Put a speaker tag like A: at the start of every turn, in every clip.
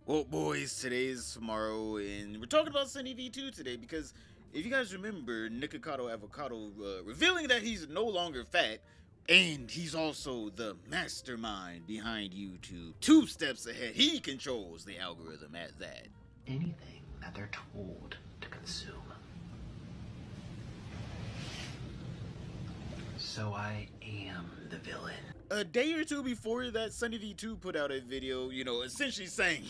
A: Well, boys, today is tomorrow, and we're talking about Sunny V2 today because if you guys remember, Nikocado Avocado revealing that he's no longer fat, and he's also the mastermind behind YouTube. 2 steps ahead, he controls the algorithm at that.
B: Anything that they're told to consume. So I am the villain.
A: A day or two before that, Sunny V2 put out a video, essentially saying,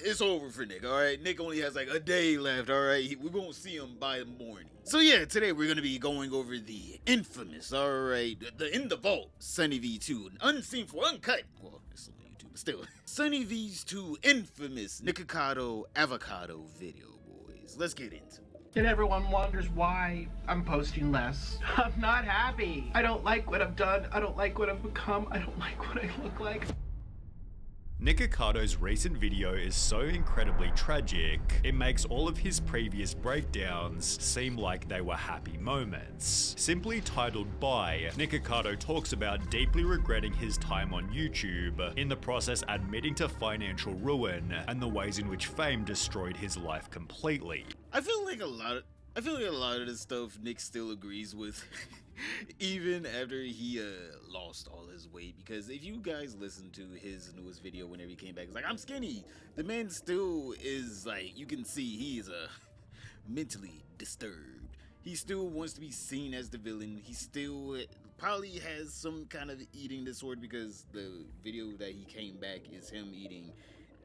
A: it's over for Nick, alright? Nick only has like a day left, alright? We won't see him by the morning. So yeah, today we're gonna be going over the infamous, alright, the In the Vault Sunny V2, unseen for uncut. Well, it's on YouTube, but still. Sunny V2 infamous Nikocado Avocado video, boys. Let's get into it.
B: And everyone wonders why I'm posting less. I'm not happy. I don't like what I've done. I don't like what I've become. I don't like what I look like.
C: Nikocado's recent video is so incredibly tragic, it makes all of his previous breakdowns seem like they were happy moments. Simply titled Bye, Nikocado talks about deeply regretting his time on YouTube, in the process admitting to financial ruin and the ways in which fame destroyed his life completely.
A: I feel like a lot of the stuff Nick still agrees with. Even after he lost all his weight, because if you guys listen to his newest video whenever he came back, it's like, I'm skinny. The man still is like, you can see he is mentally disturbed. He still wants to be seen as the villain. He still probably has some kind of eating disorder, because the video that he came back is him eating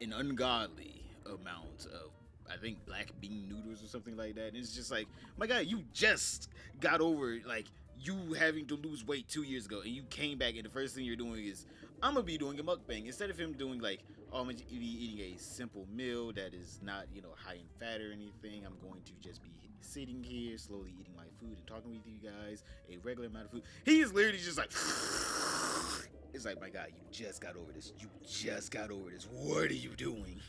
A: an ungodly amount of, I think, black bean noodles or something like that. And it's just like, my God, you just got over like you having to lose weight 2 years ago, and you came back and the first thing you're doing is, I'm gonna be doing a mukbang. Instead of him doing like, oh, I'm gonna be eating a simple meal that is not, high in fat or anything. I'm going to just be sitting here slowly eating my food and talking with you guys, a regular amount of food. He is literally just like, it's like, my God, you just got over this. You just got over this. What are you doing?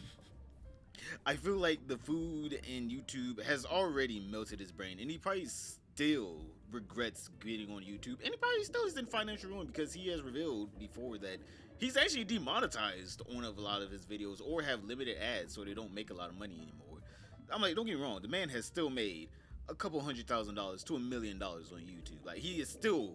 A: I feel like the food and YouTube has already melted his brain, and he probably still regrets getting on YouTube, and he probably still is in financial ruin, because he has revealed before that he's actually demonetized on a lot of his videos, or have limited ads so they don't make a lot of money anymore. I'm like, don't get me wrong, the man has still made a couple $100,000 to $1 million on YouTube. Like, he is still,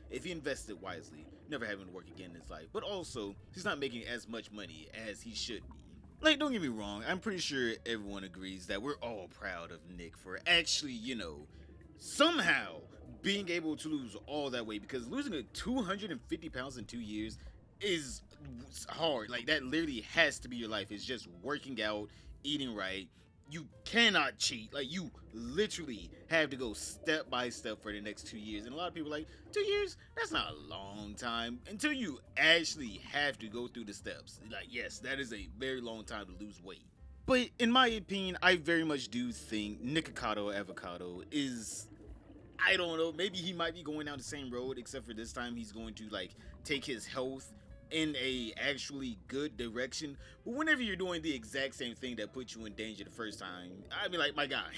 A: if he invested wisely, never having to work again in his life. But also, he's not making as much money as he should be. Like, don't get me wrong, I'm pretty sure everyone agrees that we're all proud of Nick for actually, somehow being able to lose all that weight, because losing 250 pounds in 2 years is hard. Like, that literally has to be your life. It's just working out, eating right. You cannot cheat. Like, you literally have to go step by step for the next 2 years. And a lot of people are like, 2 years? That's not a long time. Until you actually have to go through the steps. Like, yes, that is a very long time to lose weight. But in my opinion, I very much do think Nikocado Avocado is, I don't know, maybe he might be going down the same road, except for this time he's going to like take his health in a actually good direction. But whenever you're doing the exact same thing that put you in danger the first time, I mean, like, my guy,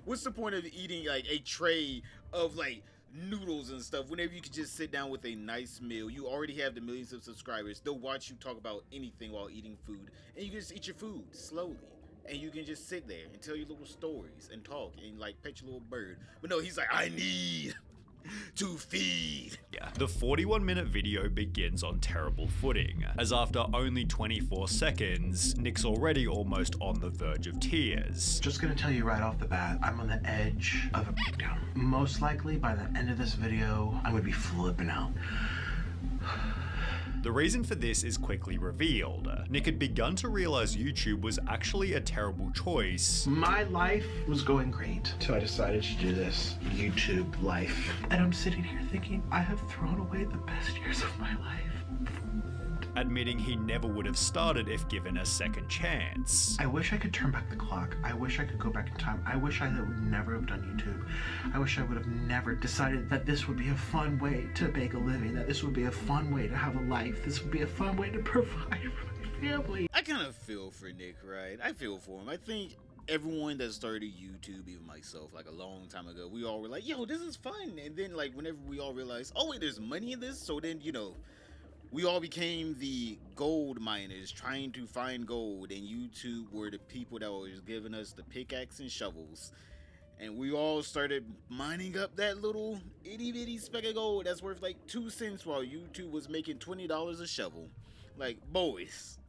A: what's the point of eating like a tray of like noodles and stuff whenever you could just sit down with a nice meal? You already have the millions of subscribers. They'll watch you talk about anything while eating food, and you can just eat your food slowly, and you can just sit there and tell your little stories and talk and like pet your little bird. But no, he's like, I need to feed.
C: Yeah. The 41-minute video begins on terrible footing, as after only 24 seconds, Nick's already almost on the verge of tears.
B: Just gonna tell you right off the bat, I'm on the edge of a breakdown. Most likely by the end of this video, I'm gonna be flipping out.
C: The reason for this is quickly revealed. Nick had begun to realize YouTube was actually a terrible choice.
B: My life was going great, so I decided to do this YouTube life. And I'm sitting here thinking, I have thrown away the best years of my life.
C: Admitting he never would have started if given a second chance.
B: I wish I could turn back the clock. I wish I could go back in time. I wish I would never have done YouTube. I wish I would have never decided that this would be a fun way to make a living, that this would be a fun way to have a life, this would be a fun way to provide for my family.
A: I kind of feel for Nick, right? I feel for him. I think everyone that started YouTube, even myself, like a long time ago, we all were like, yo, this is fun. And then like whenever we all realized, oh wait, there's money in this, so then, We all became the gold miners trying to find gold, and YouTube were the people that was giving us the pickaxe and shovels. And we all started mining up that little itty bitty speck of gold that's worth like 2 cents while YouTube was making $20 a shovel. Like, boys,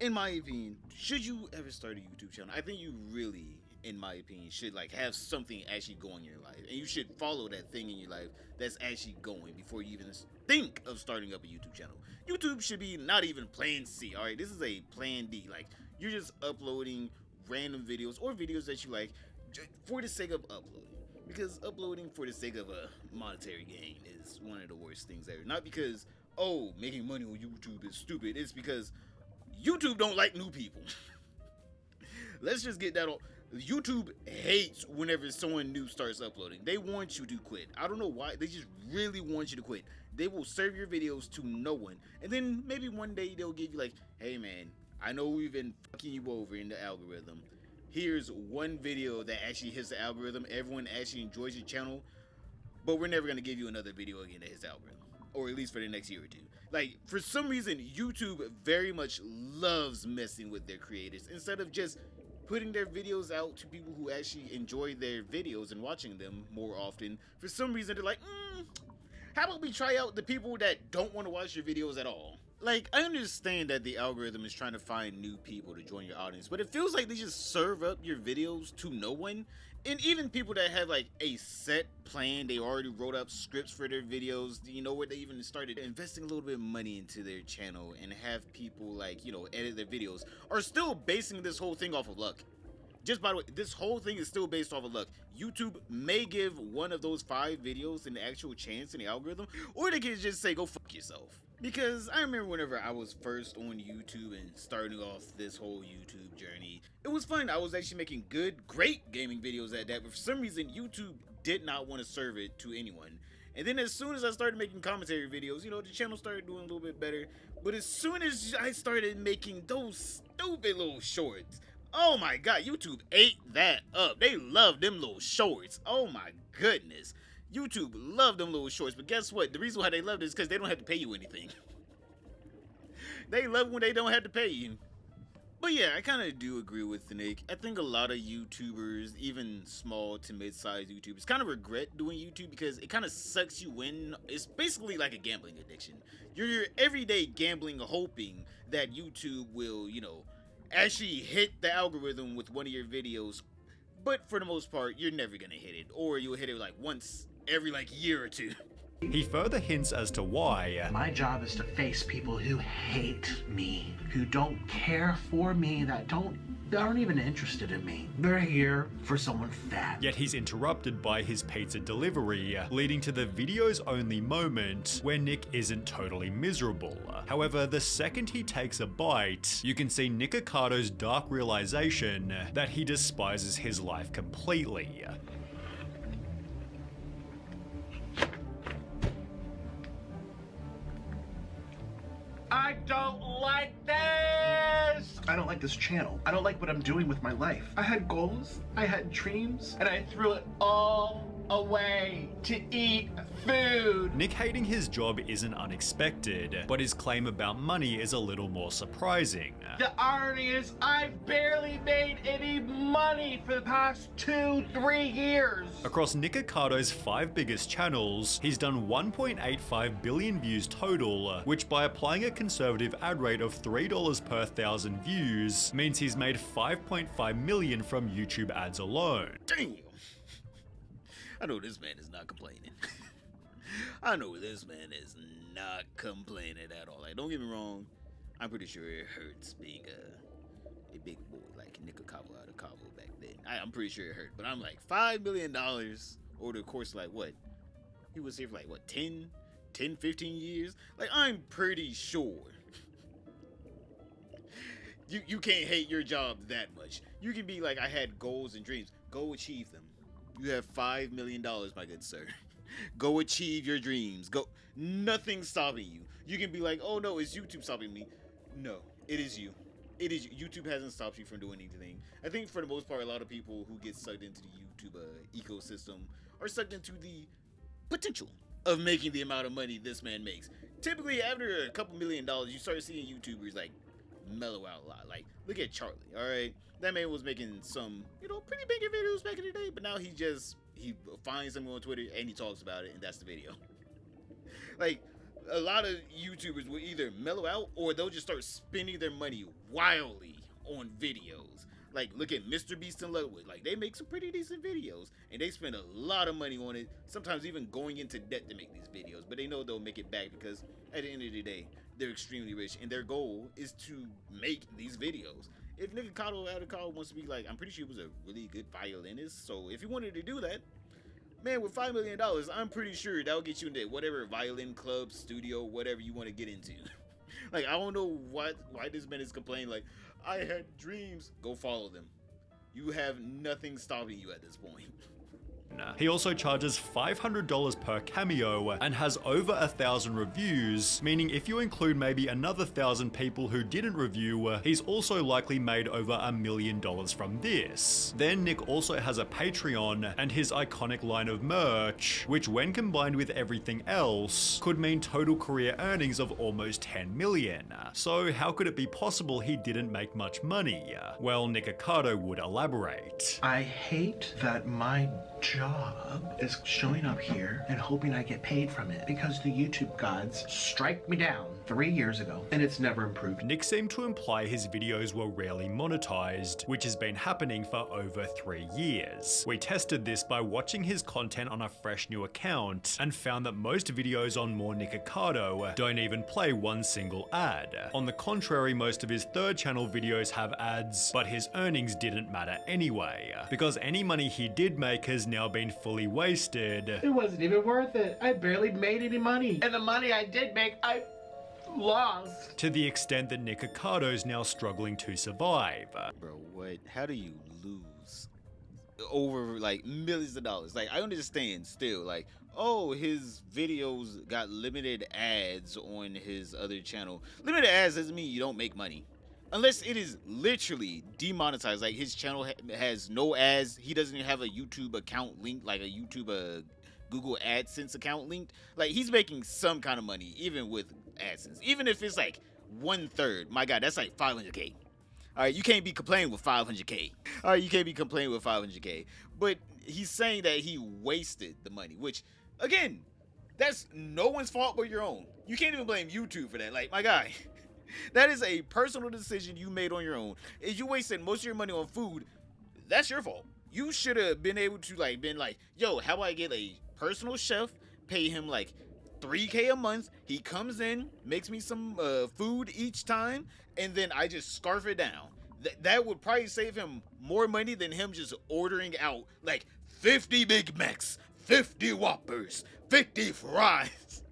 A: in my opinion, should you ever start a YouTube channel, I think you really, in my opinion, should like have something actually going in your life, and you should follow that thing in your life that's actually going before you even think of starting up a YouTube channel. YouTube should be not even plan C. All right, this is a plan D. Like, you're just uploading random videos or videos that you like for the sake of uploading, because uploading for the sake of a monetary gain is one of the worst things ever. Not because, oh, making money on YouTube is stupid. It's because YouTube don't like new people. Let's just get that all. YouTube hates whenever someone new starts uploading. They want you to quit. I don't know why. They just really want you to quit. They will serve your videos to no one, and then maybe one day they'll give you like, hey man, I know we've been fucking you over in the algorithm. Here's one video that actually hits the algorithm. Everyone actually enjoys your channel, but we're never gonna give you another video again that hits the algorithm, or at least for the next year or two. Like, for some reason, YouTube very much loves messing with their creators instead of just putting their videos out to people who actually enjoy their videos and watching them more often. For some reason, they're like, how about we try out the people that don't want to watch your videos at all? Like, I understand that the algorithm is trying to find new people to join your audience, but it feels like they just serve up your videos to no one. And even people that have like a set plan, they already wrote up scripts for their videos, you know, where they even started investing a little bit of money into their channel and have people like, you know, edit their videos, are still basing this whole thing off of luck. Just by the way, this whole thing is still based off of luck. YouTube may give one of those 5 videos an actual chance in the algorithm, or they can just say, go fuck yourself. Because I remember whenever I was first on YouTube and starting off this whole YouTube journey, it was fun. I was actually making great gaming videos at that, but for some reason, YouTube did not want to serve it to anyone. And then as soon as I started making commentary videos, you know, the channel started doing a little bit better. But as soon as I started making those stupid little shorts, oh my god, YouTube ate that up. They love them little shorts. Oh my goodness. YouTube love them little shorts, but guess what? The reason why they love it is because they don't have to pay you anything. They love when they don't have to pay you. But yeah, I kind of do agree with Nick. I think a lot of YouTubers, even small to mid-sized YouTubers, kind of regret doing YouTube because it kind of sucks you in. It's basically like a gambling addiction. You're everyday gambling, hoping that YouTube will, you know, actually hit the algorithm with one of your videos, but for the most part, you're never gonna hit it, or you'll hit it like once every like year or two.
C: He further hints as to why
B: My job is to face people who hate me, who don't care for me, that aren't even interested in me. They're here for someone fat.
C: Yet he's interrupted by his pizza delivery, leading to the video's only moment where Nick isn't totally miserable. However, the second he takes a bite, you can see Nikocado's dark realization that he despises his life completely.
B: I don't like this! I don't like this channel. I don't like what I'm doing with my life. I had goals, I had dreams, and I threw it all away to eat food.
C: Nick hating his job isn't unexpected, but his claim about money is a little more surprising.
B: The irony is I've barely made any money for the past 2-3 years.
C: Across Nikocado's 5 biggest channels, he's done 1.85 billion views total, which by applying a conservative ad rate of $3 per 1,000 views, means he's made 5.5 million from YouTube ads alone.
A: Damn! I know this man is not complaining. I know this man is not complaining at all. Like, don't get me wrong, I'm pretty sure it hurts being a big boy like Nikocado out of Cabo back then. I'm pretty sure it hurt, but I'm like, $5 million over the course of like what? He was here for like what, 10, 15 years? Like, I'm pretty sure you can't hate your job that much. You can be like, I had goals and dreams. Go achieve them. You have $5 million, my good sir. Go achieve your dreams. Go. Nothing's stopping you. You can be like, oh no, is YouTube stopping me? No, it is you. It is you. YouTube hasn't stopped you from doing anything. I think for the most part, a lot of people who get sucked into the YouTube ecosystem are sucked into the potential of making the amount of money this man makes. typically after a couple $1,000,000, you start seeing YouTubers like mellow out a lot. Like, look at Charlie, all right? That man was making some, pretty big videos back in the day, but now he finds something on Twitter and he talks about it, and that's the video. Like, a lot of YouTubers will either mellow out or they'll just start spending their money wildly on videos. Like, look at Mr. Beast and Ludwig. Like, they make some pretty decent videos, and they spend a lot of money on it, sometimes even going into debt to make these videos, but they know they'll make it back because at the end of the day, they're extremely rich, and their goal is to make these videos. If Nikocado wants to be like, I'm pretty sure he was a really good violinist, so if he wanted to do that, man, with $5 million, I'm pretty sure that'll get you into whatever violin club, studio, whatever you want to get into. Like, I don't know why this man is complaining, like, I had dreams. Go follow them. You have nothing stopping you at this point.
C: He also charges $500 per cameo and has over 1,000 reviews, meaning if you include maybe another 1,000 people who didn't review, he's also likely made over $1 million from this. Then Nick also has a Patreon and his iconic line of merch, which when combined with everything else, could mean total career earnings of almost 10 million. So how could it be possible he didn't make much money? Well, Nikocado would elaborate.
B: I hate that my job is showing up here and hoping I get paid from it because the YouTube gods strike me down 3 years ago and it's never improved.
C: Nick seemed to imply his videos were rarely monetized, which has been happening for over 3 years. We tested this by watching his content on a fresh new account and found that most videos on More Nikocado don't even play one single ad. On the contrary, most of his third channel videos have ads, but his earnings didn't matter anyway, because any money he did make has now been fully wasted.
B: It wasn't even worth it. I barely made any money. And the money I did make, I lost.
C: To the extent that Nikocado's now struggling to survive.
A: Bro, what? How do you lose over like millions of dollars? Like, I understand still, like, oh, his videos got limited ads on his other channel. Limited ads doesn't mean you don't make money. Unless it is literally demonetized, like his channel has no ads, he doesn't even have a YouTube account linked, like a YouTube Google AdSense account linked. Like, he's making some kind of money, even with AdSense. Even if it's like 1/3, my God, that's like 500K. All right, you can't be complaining with 500K. All right, you can't be complaining with 500K. But he's saying that he wasted the money, which, again, that's no one's fault but your own. You can't even blame YouTube for that. Like, my guy. That is a personal decision you made on your own. If you wasted most of your money on food, that's your fault. You should have been able to been like, yo, how about I get a personal chef, pay him like $3K a month, he comes in, makes me some food each time, and then I just scarf it down. That would probably save him more money than him just ordering out like 50 Big Macs, 50 Whoppers, 50 fries.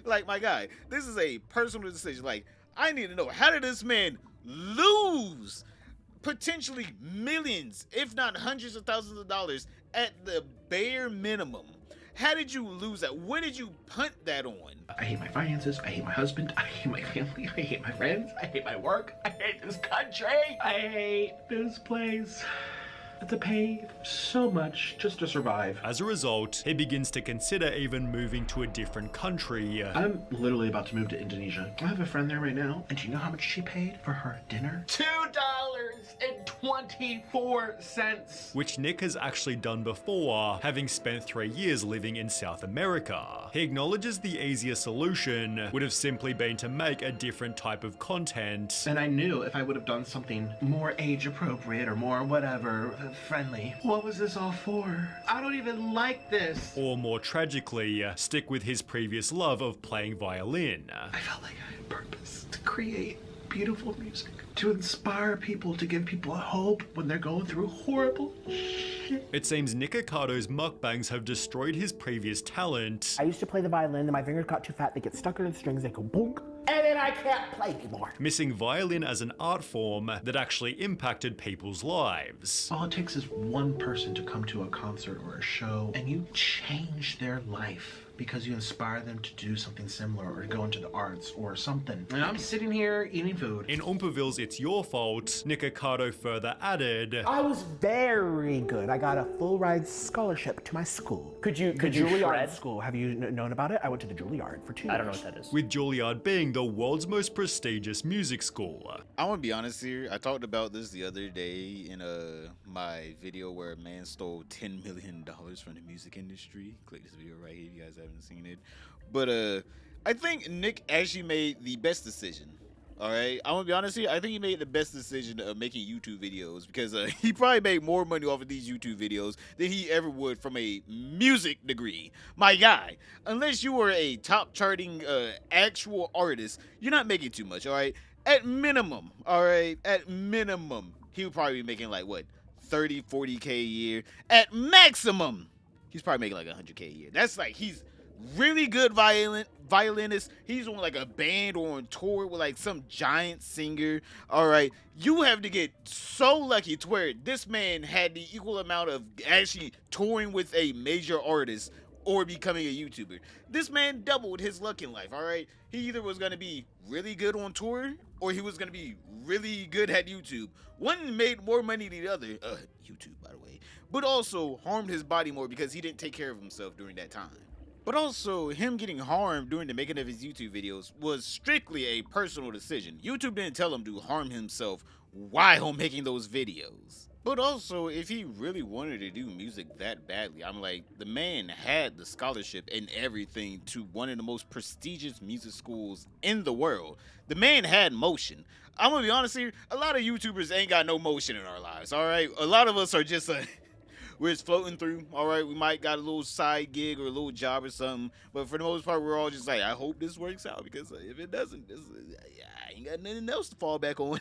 A: Like, my guy, this is a personal decision. Like, I need to know, how did this man lose potentially millions, if not hundreds of thousands of dollars at the bare minimum? How did you lose that? Where did you punt that on?
B: I hate my finances. I hate my husband. I hate my family. I hate my friends. I hate my work. I hate this country. I hate this place. To pay so much just to survive.
C: As a result, he begins to consider even moving to a different country.
B: I'm literally about to move to Indonesia. I have a friend there right now, and do you know how much she paid for her dinner? $2.24.
C: Which Nick has actually done before, having spent 3 years living in South America. He acknowledges the easier solution would have simply been to make a different type of content.
B: And I knew if I would have done something more age appropriate or more whatever, friendly. What was this all for? I don't even like this.
C: Or more tragically, stick with his previous love of playing violin.
B: I felt like I had purpose to create beautiful music, to inspire people, to give people hope when they're going through horrible shit.
C: It seems Nikocado's mukbangs have destroyed his previous talent.
D: I used to play the violin, and my fingers got too fat, they get stuck in the strings, they go bonk. And then
B: I can't play anymore.
C: missing violin as an art form that actually impacted people's lives.
B: All it takes is one person to come to a concert or a show, and you change their life because you inspire them to do something similar or to go into the arts or something. And I'm sitting here eating food.
C: In Oompaville's It's Your Fault, Nikocado further added,
D: I was very good. I got a full ride scholarship to my school.
E: Could you
D: Juilliard
E: shred?
D: School. Have you known about it? I went to the Juilliard for 2 years.
E: I don't know what that is.
C: with Juilliard being the world's most prestigious music school.
A: I want to be honest here. I talked about this the other day in my video where a man stole $10 million from the music industry. Click this video right here if you guys haven't seen it. But I think Nick actually made the best decision. All right, I'm gonna be honest here. I think he made the best decision of making YouTube videos because he probably made more money off of these YouTube videos than he ever would from a music degree. My guy, unless you were a top charting actual artist, you're not making too much. All right, at minimum, all right, at minimum, he would probably be making like what 30, 40K a year. At maximum, he's probably making like 100K a year. That's like he's really good violinist. He's on like a band or on tour with like some giant singer. All right, you have to get so lucky to where this man had the equal amount of actually touring with a major artist or becoming a YouTuber. This man doubled his luck in life. All right, he either was gonna be really good on tour or he was gonna be really good at YouTube. One made more money than the other, YouTube by the way, but also harmed his body more because he didn't take care of himself during that time. But also, him getting harmed during the making of his YouTube videos was strictly a personal decision. YouTube didn't tell him to harm himself while making those videos. But also, if he really wanted to do music that badly, I'm like, the man had the scholarship and everything to one of the most prestigious music schools in the world. The man had motion. I'm gonna be honest here, a lot of YouTubers ain't got no motion in our lives, all right? A lot of us are just we're just floating through, all right? We might got a little side gig or a little job or something, but for the most part, we're all just like, I hope this works out, because if it doesn't, I ain't got nothing else to fall back on.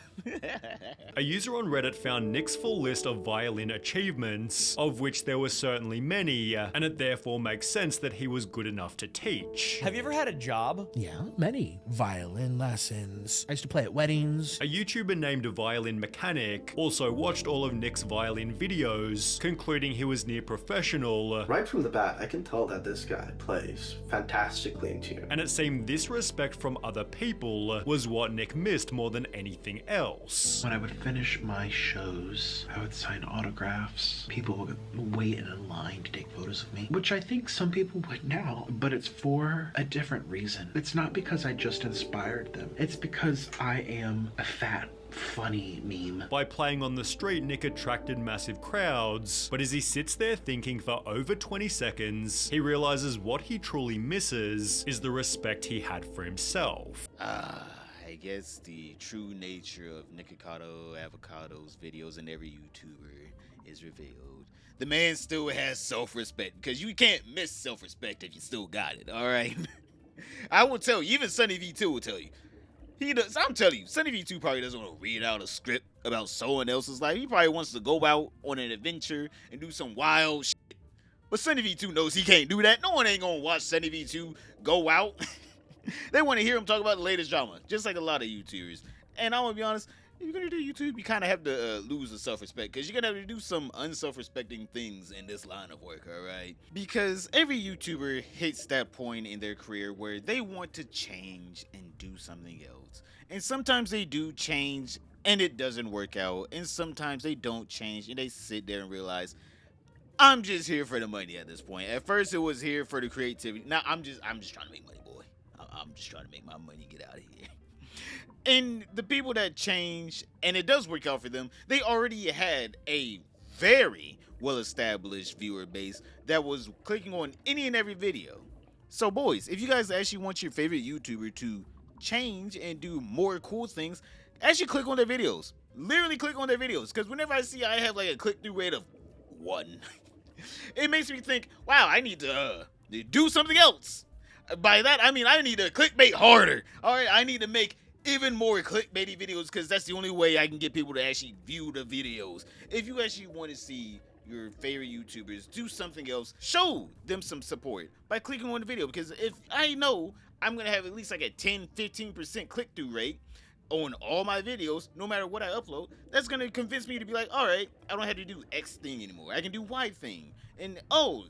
C: A user on Reddit found Nick's full list of violin achievements, of which there were certainly many, and it therefore makes sense that he was good enough to teach.
E: Have you ever had a job?
D: Yeah, many. Violin lessons. I used to play at weddings.
C: A YouTuber named Violin Mechanic also watched all of Nick's violin videos, concluding he was near professional.
F: Right from the bat, I can tell that this guy plays fantastically in tune.
C: And it seemed this respect from other people was what Nick missed more than anything else.
B: When I would finish my shows, I would sign autographs. People would wait in a line to take photos of me, which I think some people would now, but it's for a different reason. It's not because I just inspired them. It's because I am a fat, funny meme.
C: By playing on the street, Nick attracted massive crowds, but as he sits there thinking for over 20 seconds, he realizes what he truly misses is the respect he had for himself.
A: I guess the true nature of Nikocado Avocado's videos and every YouTuber is revealed. The man still has self-respect, because you can't miss self-respect if you still got it, all right? I will tell you, even Sunny V2 will tell you. He does. I'm telling you, Sunny V2 probably doesn't want to read out a script about someone else's life. He probably wants to go out on an adventure and do some wild shit. But Sunny V2 knows he can't do that. No one ain't gonna watch Sunny V2 go out. They want to hear him talk about the latest drama, just like a lot of YouTubers. And I'm gonna be honest, if you're gonna do YouTube, you kind of have to lose the self-respect, because you're gonna have to do some unself-respecting things in this line of work, all right? Because every YouTuber hits that point in their career where they want to change and do something else. And sometimes they do change and it doesn't work out, and sometimes they don't change and they sit there and realize, I'm just here for the money at this point. At first it was here for the creativity. Now I'm just trying to make money, boy. I'm just trying to make my money, get out of here. And the people that change and it does work out for them, they already had a very well-established viewer base that was clicking on any and every video. So boys, if you guys actually want your favorite YouTuber to change and do more cool things, actually click on their videos. Literally click on their videos, because whenever I see I have like a click-through rate of 1, it makes me think, wow, I need to do something else. By that I mean I need to clickbait harder. All right, I need to make even more clickbaity videos, because that's the only way I can get people to actually view the videos. If you actually want to see your favorite YouTubers do something else, show them some support by clicking on the video, because if I know I'm gonna have at least like a 10-15% click-through rate on all my videos, no matter what I upload. That's gonna convince me to be like, all right, I don't have to do X thing anymore. I can do Y thing. And oh,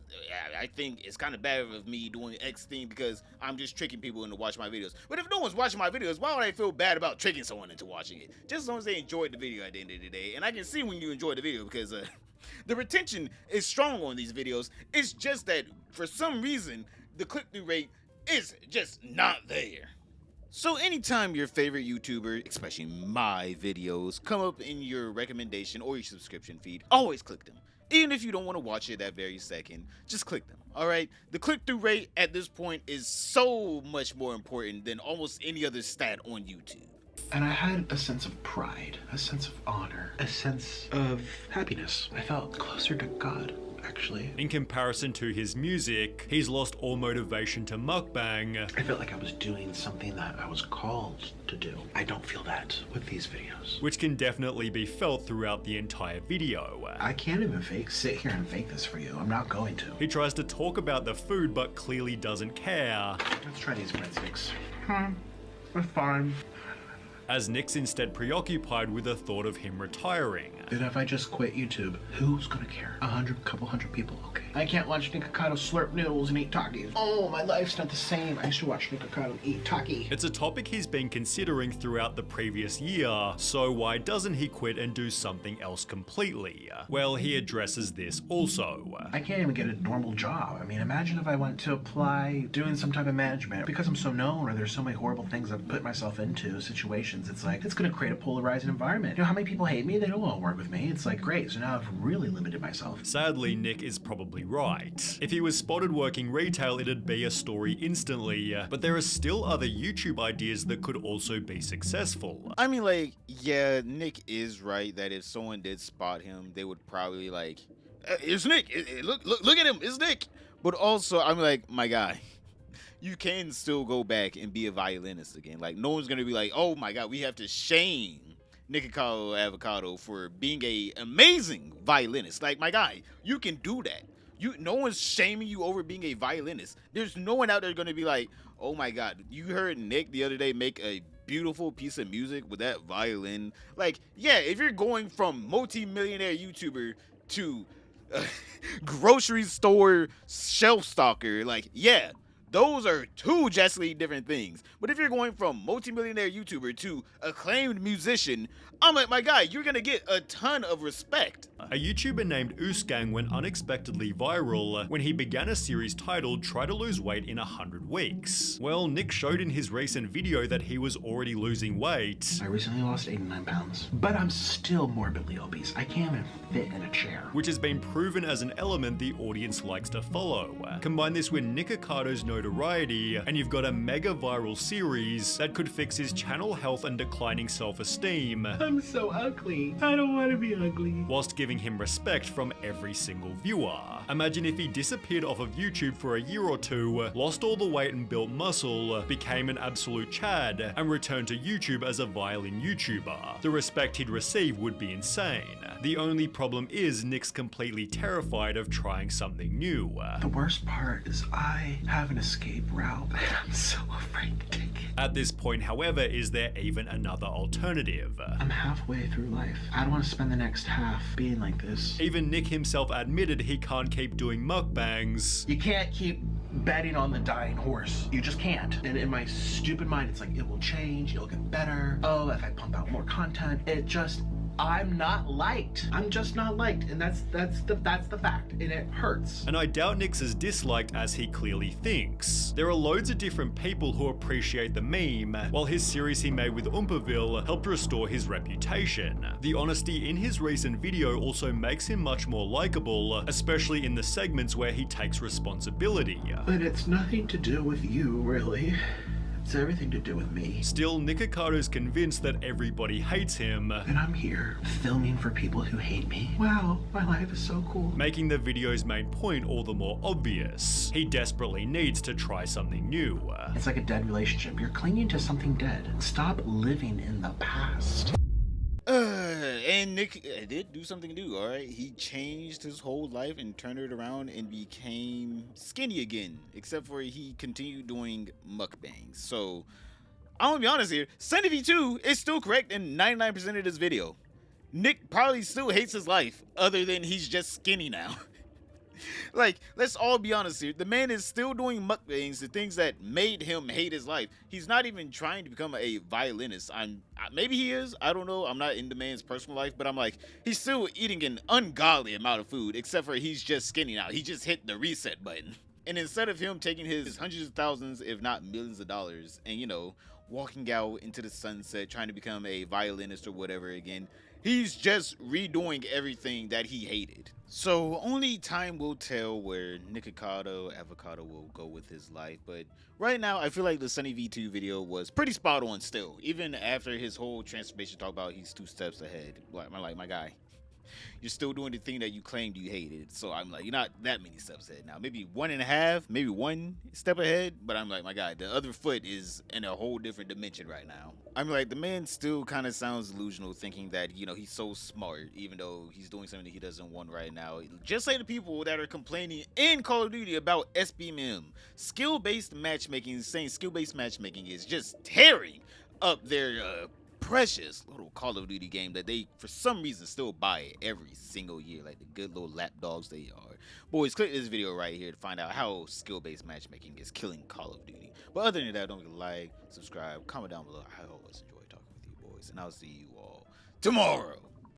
A: I think it's kind of bad of me doing X thing because I'm just tricking people into watching my videos. But if no one's watching my videos, why would I feel bad about tricking someone into watching it? Just as long as they enjoyed the video at the end of the day. And I can see when you enjoy the video because the retention is strong on these videos. It's just that for some reason, the click-through rate is just not there. So anytime your favorite YouTuber, especially my videos, come up in your recommendation or your subscription feed, always click them. Even if you don't want to watch it that very second, just click them, alright? The click-through rate at this point is so much more important than almost any other stat on YouTube.
B: And I had a sense of pride, a sense of honor, a sense of happiness. I felt closer to God, actually.
C: In comparison to his music, he's lost all motivation to mukbang.
B: I felt like I was doing something that I was called to do. I don't feel that with these videos.
C: Which can definitely be felt throughout the entire video.
B: I can't even sit here and fake this for you. I'm not going to.
C: He tries to talk about the food but clearly doesn't care.
B: Let's try these breadsticks. They're fine.
C: As Nick's instead preoccupied with the thought of him retiring.
B: And if I just quit YouTube, who's gonna care? Couple hundred people, okay. I can't watch Nikocado slurp noodles and eat Takis. Oh, my life's not the same. I used to watch Nikocado and eat Taki.
C: It's a topic he's been considering throughout the previous year, so why doesn't he quit and do something else completely? Well, he addresses this also.
B: I can't even get a normal job. I mean, imagine if I went to apply doing some type of management. Because I'm so known or there's so many horrible things I've put myself into, situations, it's like, it's gonna create a polarizing environment. You know how many people hate me? They don't want to work with me. It's like, great, so now I've really limited myself.
C: Sadly, Nick is probably right. If he was spotted working retail, it'd be a story instantly, but there are still other YouTube ideas that could also be successful.
A: I mean, like, yeah, Nick is right that if someone did spot him, they would probably like, it's Nick, look at him, it's Nick. But also, I'm like, my guy, you can still go back and be a violinist again. Like, no one's gonna be like, oh my god, we have to shame Nikocado Avocado for being a amazing violinist. Like, my guy, you can do that. No one's shaming you over being a violinist. There's no one out there gonna be like, oh my god, you heard Nick the other day make a beautiful piece of music with that violin. Like, yeah, if you're going from multi-millionaire YouTuber to grocery store shelf stalker, like, yeah, those are two drastically different things. But if you're going from multi-millionaire YouTuber to acclaimed musician, I'm like, my guy, you're gonna get a ton of respect.
C: A YouTuber named Oosgang went unexpectedly viral when he began a series titled Try to Lose Weight in 100 Weeks. Well, Nick showed in his recent video that he was already losing weight.
B: I recently lost 89 pounds, but I'm still morbidly obese. I can't even fit in a chair.
C: Which has been proven as an element the audience likes to follow. Combine this with Nikocado's notoriety, and you've got a mega viral series that could fix his channel health and declining self-esteem.
B: I'm so ugly. I don't want to be ugly.
C: Whilst giving him respect from every single viewer. Imagine if he disappeared off of YouTube for a year or two, lost all the weight and built muscle, became an absolute Chad, and returned to YouTube as a violin YouTuber. The respect he'd receive would be insane. The only problem is Nick's completely terrified of trying something new.
B: The worst part is I have an escape route and I'm so afraid to take it.
C: At this point, however, is there even another alternative?
B: I'm halfway through life. I don't want to spend the next half being like this.
C: Even Nick himself admitted he can't keep doing mukbangs.
B: You can't keep betting on the dying horse. You just can't. And in my stupid mind, it's like, it will change, it'll get better. Oh, if I pump out more content, I'm not liked. I'm just not liked, and that's the fact, and it hurts.
C: And I doubt Nick's as disliked as he clearly thinks. There are loads of different people who appreciate the meme, while his series he made with Oompaville helped restore his reputation. The honesty in his recent video also makes him much more likable, especially in the segments where he takes responsibility.
B: But it's nothing to do with you, really. It's everything to do with me.
C: Still, Nikocado's convinced that everybody hates him.
B: And I'm here, filming for people who hate me. Wow, my life is so cool.
C: Making the video's main point all the more obvious. He desperately needs to try something new.
B: It's like a dead relationship. You're clinging to something dead. Stop living in the past.
A: And And Nick did do something new, all right? He changed his whole life and turned it around and became skinny again, except for he continued doing mukbangs. So, I'm gonna be honest here, Sunny V2 is still correct in 99% of this video. Nick probably still hates his life, other than he's just skinny now. Like, let's all be honest here. The man is still doing mukbangs, the things that made him hate his life. He's not even trying to become a violinist. Maybe he is. I don't know. I'm not in the man's personal life, but I'm like, he's still eating an ungodly amount of food, except for he's just skinny now. He just hit the reset button. And instead of him taking his hundreds of thousands, if not millions of dollars, and walking out into the sunset, trying to become a violinist or whatever again, he's just redoing everything that he hated. So only time will tell where Nikocado Avocado will go with his life. But right now, I feel like the Sunny V2 video was pretty spot on still. Even after his whole transformation talk about he's 2 steps ahead. Like my guy, you're still doing the thing that you claimed you hated. So I'm like, you're not that many steps ahead now. Maybe 1.5, maybe 1 step ahead. But I'm like, my guy, the other foot is in a whole different dimension right now. I'm like, the man still kind of sounds delusional, thinking that, he's so smart, even though he's doing something that he doesn't want right now. Just like the people that are complaining in Call of Duty about SBMM, skill-based matchmaking, saying skill-based matchmaking is just tearing up their precious little Call of Duty game that they, for some reason, still buy every single year, like the good little lapdogs they are. Boys, click this video right here to find out how skill-based matchmaking is killing Call of Duty. But other than that, don't forget to like, subscribe, comment down below. I always enjoy talking with you boys, and I'll see you all tomorrow.